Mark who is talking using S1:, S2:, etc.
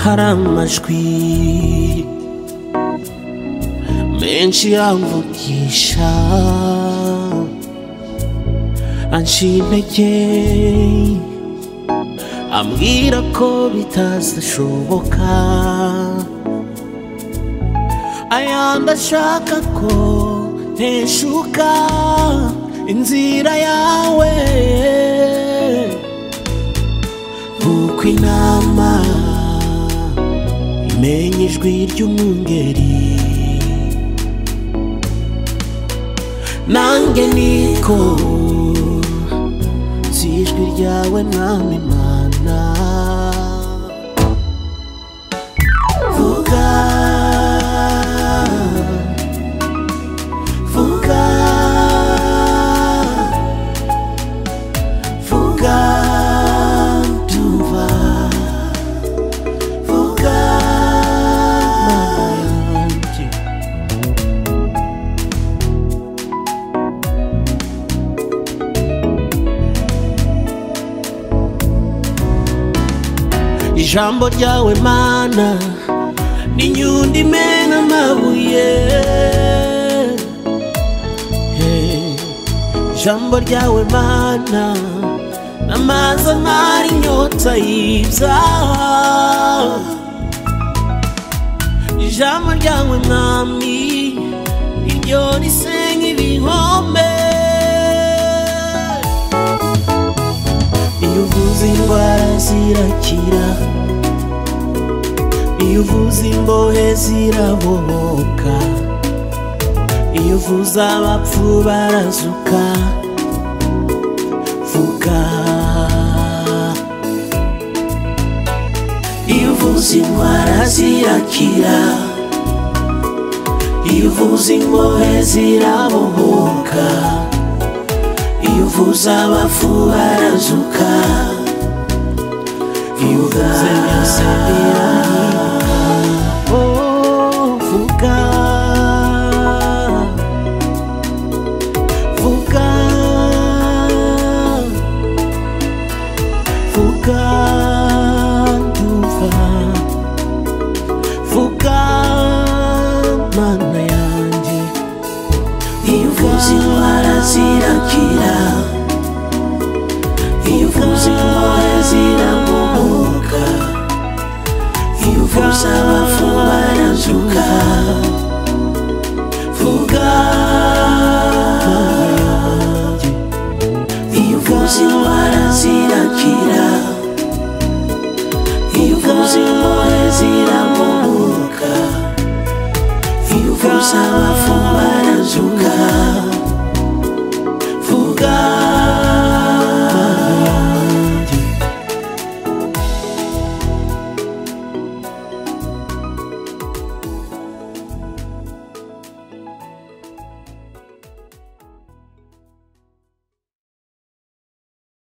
S1: hari amajwi menshi yamvugisha anshinga intege ambwira ko bitazashoboka ayandi ashaka ko nteshuka inzira yawe nk'uko intama imenya ijwi ry'umwungeri nange niko nzi ijwi ryawe mwami Mana vuga vuga vuga ndumva vuga nanjye ijambo ryawe Mana ni inyundo imena amabuye ijambo ryawe Mana n'amazi amara inyota y'ibyaha ijambo ryawe mwami iryo risenya ibihome iyo uvuze indwara zirakira iyo uvuze imbohe zirabohoka iyo uvuze abapfu barazuka vuga iyo uvuze indwara zirakira iyo uvuze imbohe zirabohoka iyo uvuze abapfu barazuka iyo uvuze byose birahinduka vuga vuga vuga ndumva vuga Mana yanjye iyo uvuze indwara zirakira iyo uvuze imbohe zirabohoka iyo uvuze abapfu barazuka vuga iyo uvuze indwara zirakira iyo uvuze imbohe zirabohoka iyo uvuze abapfu barazuka